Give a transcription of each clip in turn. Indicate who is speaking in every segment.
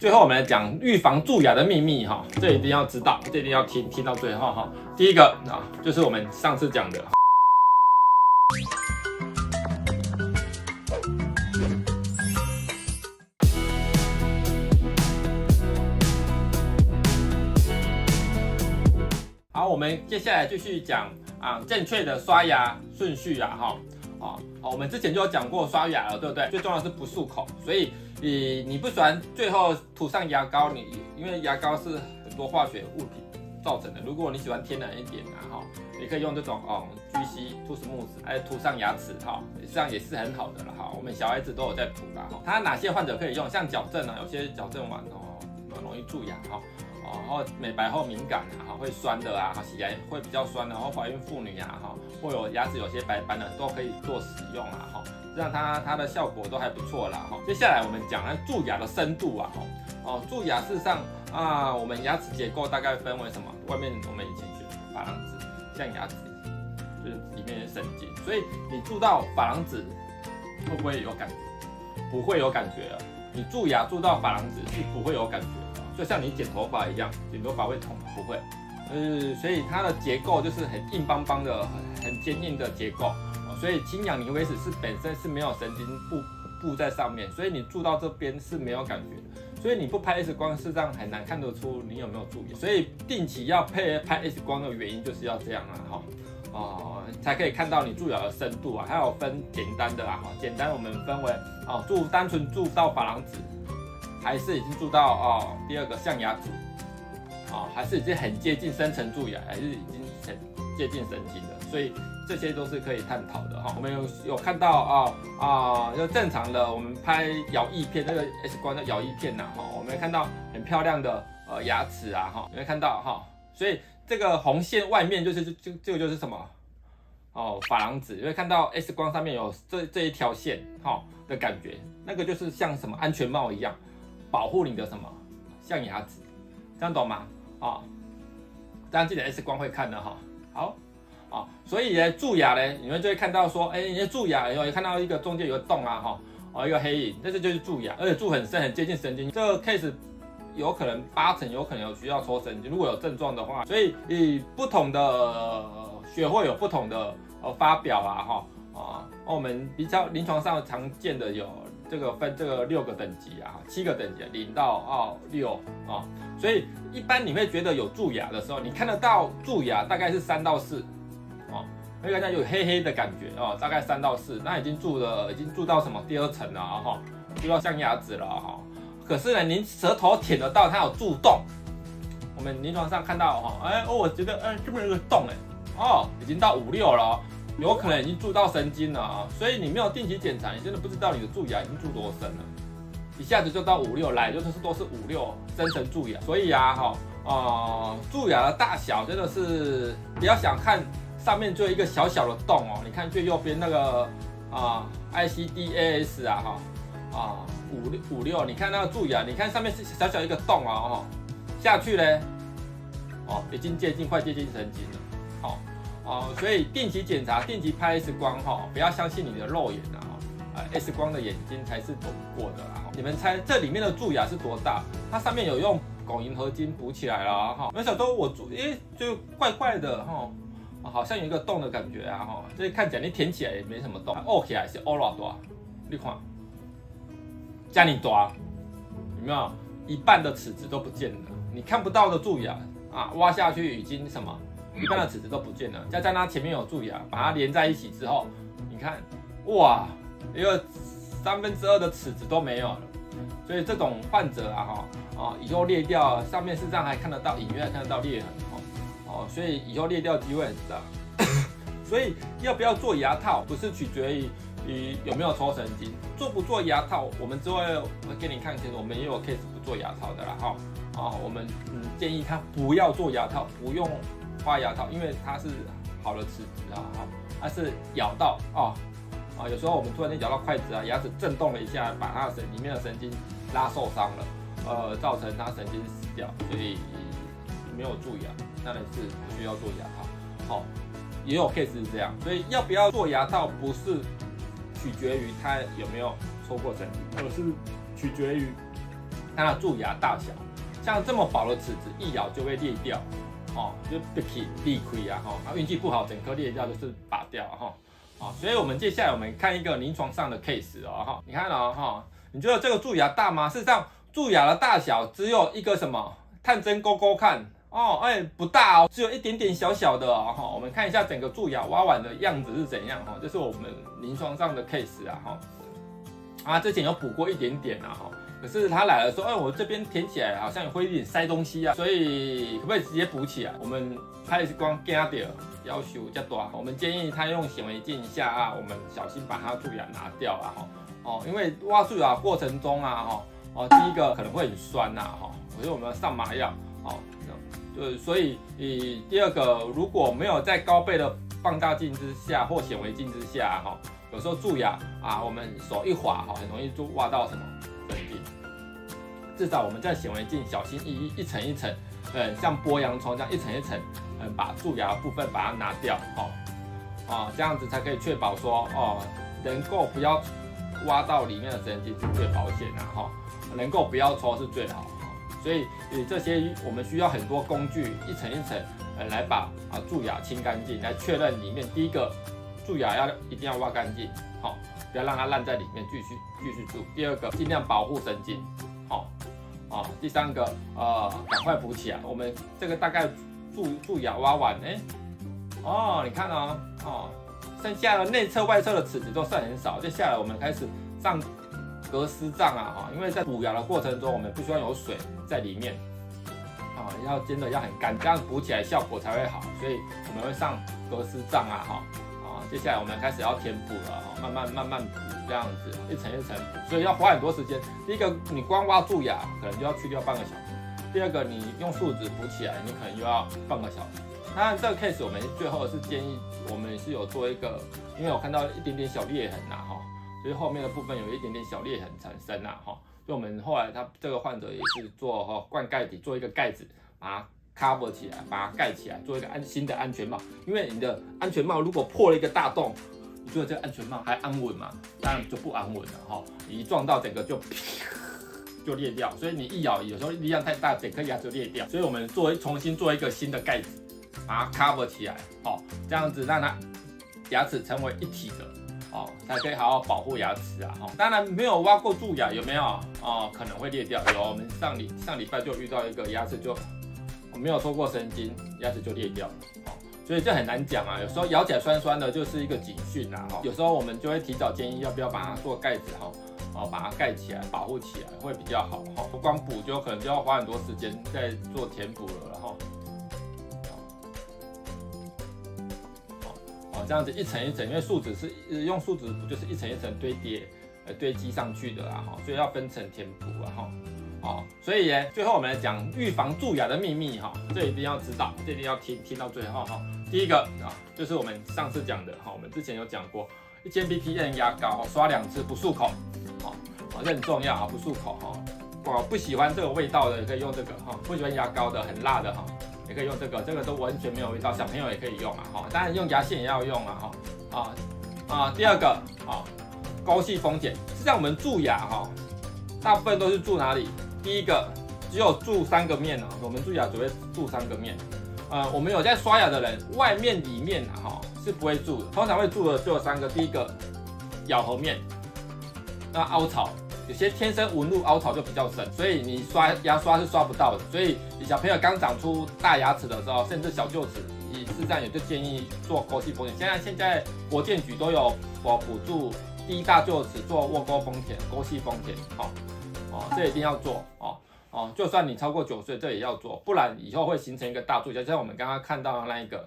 Speaker 1: 最后我们来讲预防蛀牙的秘密哈，这一定要知道，这一定要听到最后哈。第一个啊，就是我们上次讲的。好，我们接下来继续讲正确的刷牙顺序哈。我们之前就有讲过刷牙了，对不对？最重要的是不漱口，所以你不喜欢最后涂上牙膏，因为牙膏是很多化学物品造成的。如果你喜欢天然一点你可以用这种GC 吐司慕斯来涂上牙齿这样也是很好的了哈。我们小孩子都有在涂啦它哪些患者可以用？像矫正有些矫正完容易蛀牙然后美白后敏感会酸的洗牙会比较酸的，然后怀孕妇女或有牙齿有些白斑的都可以做使用这样它的效果都还不错啦接下来我们讲蛀牙的深度蛀牙事实上我们牙齿结构大概分为什么？外面我们以前学珐琅质、象牙质，就是里面是神经，所以你蛀到珐琅质会不会有感觉？不会有感觉了。你蛀牙蛀到珐琅质是不会有感觉的，就像你剪头发一样，剪头发会痛，不会。所以它的结构就是很硬邦邦的、很坚硬的结构，所以清氧尼维齿是本身是没有神经布在上面，所以你蛀到这边是没有感觉的，所以你不拍 X 光，事实上很难看得出你有没有蛀牙。所以定期要拍 X 光的原因就是要这样才可以看到你蛀牙的深度还有分简单的简单我们分为单纯蛀到珐琅质，还是已经蛀到第二个象牙质。还是已经很接近深层蛀牙，还是已经很接近神经的，所以这些都是可以探讨的我们有看到就正常的，我们拍咬翼片，那个 X 光的咬翼片我们看到很漂亮的牙齿你会看到所以这个红线外面这个就是什么珐琅质，你会看到 X 光上面有这一条线的感觉，那个就是像什么安全帽一样，保护你的什么象牙质，这样懂吗？这样记得 X 光会看的好所以呢蛀牙呢，你们就会看到说，你的蛀牙有看到一个中间有个洞一个黑影，这就是蛀牙，而且蛀很深，很接近神经。这个 case 有可能80%有可能有需要抽神经，如果有症状的话。所以不同的学会有不同的发表我们比较临床上常见的有分这个6个等级7个等级，0到6所以一般你会觉得有蛀牙的时候，你看得到蛀牙大概是3到4会看到有黑黑的感觉大概3到4，那已经蛀到什么第2层了蛀到象牙质了可是呢，您舌头舔得到它有蛀洞，我们临床上看到我觉得这边有个洞已经到5、6了有可能已经蛀到神经了所以你没有定期检查，你真的不知道你的蛀牙已经蛀多深了，一下子就到5、6来，就是都是5、6深层蛀牙。所以蛀牙的大小真的是不要想看上面就一个小小的洞你看最右边那个ICDAS 5、6，你看那个蛀牙，你看上面是小小一个洞下去呢已经快接近神经了所以定期检查，定期拍 X 光不要相信你的肉眼X 光的眼睛才是懂过的你们猜这里面的蛀牙是多大？它上面有用汞银合金补起来了没想到我就怪怪的好像有一个洞的感觉这看起来你舔起来也没什么洞，凹起来是凹多大？你看，这么大，有没有？一半的齿质都不见了，你看不到的蛀牙挖下去已经什么？一半的齿质都不见了，加上它前面有蛀牙，把它连在一起之后，你看，哇，一个2/3的齿质都没有了。所以这种患者以后裂掉，上面事实上还看得到，隐约还看得到裂痕所以以后裂掉机会很大。所以要不要做牙套，不是取决于有没有抽神经，做不做牙套，我们之后会给你看，其实我们也有 case 不做牙套的啦我们建议他不要做牙套，不用花牙套，因为它是好的齿质它是咬到有时候我们突然间咬到筷子牙齿震动了一下，把它里面的神经拉受伤了，造成它神经死掉，所以没有蛀牙，当然是不需要做牙套也有 case 是这样，所以要不要做牙套不是取决于它有没有抽过神经，而是取决于它的蛀牙大小。像这么薄的齿子，一咬就会裂掉，哦，就被裂开啊，哈，运气不好，整颗裂掉就是拔掉哈，啊，所以我们接下来我们看一个临床上的 case 哦，哈，你看哦，哈，你觉得这个蛀牙大吗？事实上，蛀牙的大小只有一个什么？探针勾勾看。哦，哎，不大哦，只有一点点小小的哦，哈，我们看一下整个蛀牙挖完的样子是怎样哈，这是我们临床上的 case 啊，哈，啊，之前有补过一点点啊，哈，可是他来了说，哎，我这边填起来好像会有点塞东西啊，所以可不可以直接补起来？我们拍 X 光惊到要求比较大，我们建议他用显微镜下啊，我们小心把他蛀牙拿掉啊，哈，哦，因为挖蛀牙过程中啊，哈，哦，第一个可能会很酸呐，哈，所以我们要上麻药，哦。所以第二个，如果没有在高倍的放大镜之下或显微镜之下，哈，有时候蛀牙啊，我们手一滑，哈，很容易就挖到什么神经。至少我们在显微镜小心翼翼，一层一层，像剥洋葱这样一层一层，把蛀牙的部分把它拿掉，哦，这样子才可以确保说，哦，能够不要挖到里面的神经是最保险的，哈，能够不要抽是最好。所以这些我们需要很多工具，一层一层，来把蛀牙清干净，来确认里面第一个蛀牙一定要挖干净，好，不要让它烂在里面继续蛀。第二个尽量保护神经，好，第三个赶快补起来。我们这个大概蛀牙挖完，哦，你看哦，剩下的内侧外侧的齿子都剩很少，接下来我们开始上隔丝杖啊，哈，因为在补牙的过程中，我们不希望有水在里面，真的要很干，这样补起来效果才会好，所以我们会上隔丝杖啊，哈，接下来我们开始要填补了，哈，慢慢补，这样子一层一层补，所以要花很多时间。第一个，你光挖蛀牙可能就要去掉半个小时；第二个，你用树脂补起来，你可能又要半个小时。当然，这个 case 我们最后是建议，我们是有做一个，因为我看到一点点小裂痕呐，哈。所以后面的部分有一点点小裂痕产生啊，哈，所以我们后来他这个患者也是做灌盖底，做一个盖子，把它 cover 起来，把它盖起来，做一个新的安全帽。因为你的安全帽如果破了一个大洞，你觉得这个安全帽还安稳吗？当然就不安稳了，哈，你一撞到整个就裂掉，所以你一咬有时候力量太大，整颗牙就裂掉。所以我们重新做一个新的盖子，把它 cover 起来，好，这样子让它牙齿成为一体的。哦，才可以好好保护牙齿啊！当然没有挖过蛀牙，有没有？哦，可能会裂掉。有，我们上礼拜就遇到一个牙齿就没有抽过神经，牙齿就裂掉了。哦，所以这很难讲啊。有时候咬起来酸酸的，就是一个警讯啊。有时候我们就会提早建议要不要把它做盖子把它盖起来，保护起来会比较好。不光补就可能就要花很多时间在做填补了，这样子一层一层，因为树脂是用树脂补，就是一层一层堆积上去的啦，所以要分层填补啊，所以最后我们来讲预防蛀牙的秘密这一定要知道，这一定要听到最后第一个就是我们上次讲的我们之前有讲过，1000 ppm 牙膏刷2次不漱口，这很重要不漱口不喜欢这个味道的也可以用这个不喜欢牙膏的很辣的也可以用这个都完全没有味道，小朋友也可以用当然用牙线也要用第二个沟隙封茧，实际上我们蛀牙大部分都是蛀哪里？第一个只有蛀3个面我们蛀牙只会蛀3个面，我们有在刷牙的人，外面里面是不会蛀的，通常会蛀的就有3个，第一个咬合面，那凹槽。有些天生纹路凹槽就比较深，所以你牙刷是刷不到的。所以你小朋友刚长出大牙齿的时候，甚至小臼齿，事实上也就建议做沟隙封茧。现在国健局都有补助低大臼齿做卧沟封茧、沟隙封茧，这一定要做就算你超过9岁，这也要做，不然以后会形成一个大蛀牙，就像我们刚刚看到的那一个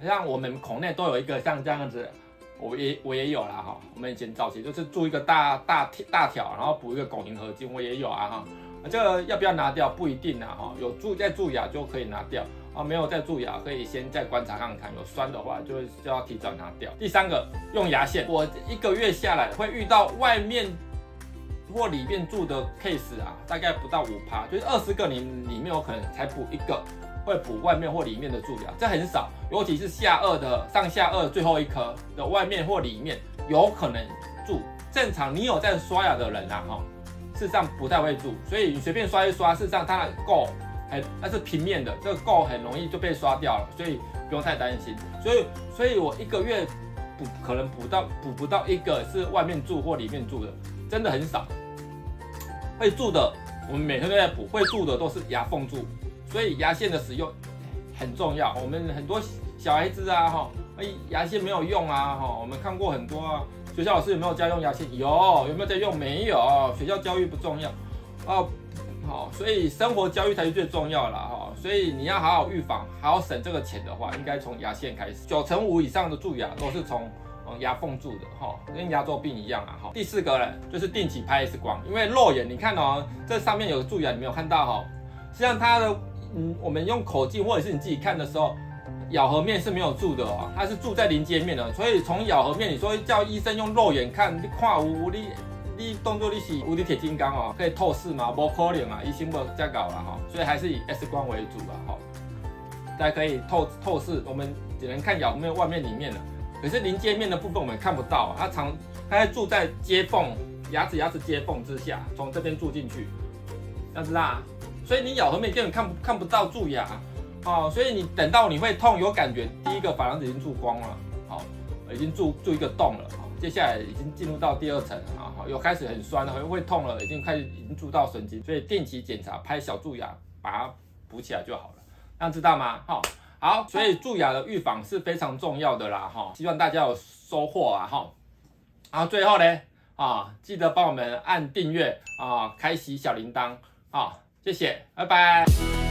Speaker 1: 像我们孔内都有一个像这样子。我也有啦我们以前早期就是蛀一个大条，然后补一个拱形合金，我也有这个要不要拿掉不一定有在蛀牙就可以拿掉没有在蛀牙可以先再观察看看，有酸的话就要提早拿掉。第三个用牙线，我1个月下来会遇到外面或里面蛀的 case 大概不到5%，就是20个里面有可能才补1个。会补外面或里面的蛀牙，这很少，尤其是上下颚最后一颗的外面或里面有可能蛀。正常你有在刷牙的人事实上不太会蛀，所以你随便刷一刷，事实上它的垢它是平面的，这个垢很容易就被刷掉了，所以不用太担心。所以我1个月可能补不到一个是外面蛀或里面蛀的，真的很少。会蛀的我们每天都在补，会蛀的都是牙缝蛀，所以牙线的使用很重要。我们很多小孩子啊，牙线没有用啊，我们看过很多啊。学校老师有没有教用牙线？有没有在用？没有。学校教育不重要哦。好，所以生活教育才是最重要啦哈。所以你要好好预防，好好省这个钱的话，应该从牙线开始。95%以上的蛀牙都是从牙缝蛀的哈，跟牙周病一样啊哈。第4个呢，就是定期拍 X 光，因为肉眼你看这上面有个蛀牙，你没有看到哈。实际上它的我们用口径或者是你自己看的时候，咬合面是没有蛀的哦，它是蛀在邻接面的，所以从咬合面，你说叫医生用肉眼看，你看你当作你是无敌铁金刚哦，可以透视吗？不可能啊，医生不这样搞了哈，所以还是以 X 光为主了哈。大家可以透视，我们只能看咬合面外面里面的，可是邻接面的部分我们看不到，它在蛀在接缝牙齿接缝之下，从这边蛀进去，这样子啦，所以你咬合面根本看不到蛀牙。所以你等到你会痛有感觉，第一个珐琅质已经蛀光了，已经蛀一个洞了，接下来已经进入到第2层啊，有开始很酸了，会痛了，已经蛀到神经，所以定期检查拍小蛀牙，把它补起来就好了，这样知道吗？好，所以蛀牙的预防是非常重要的啦，希望大家有收获啊，然后最后呢，记得帮我们按订阅啊，开启小铃铛，谢谢，拜拜。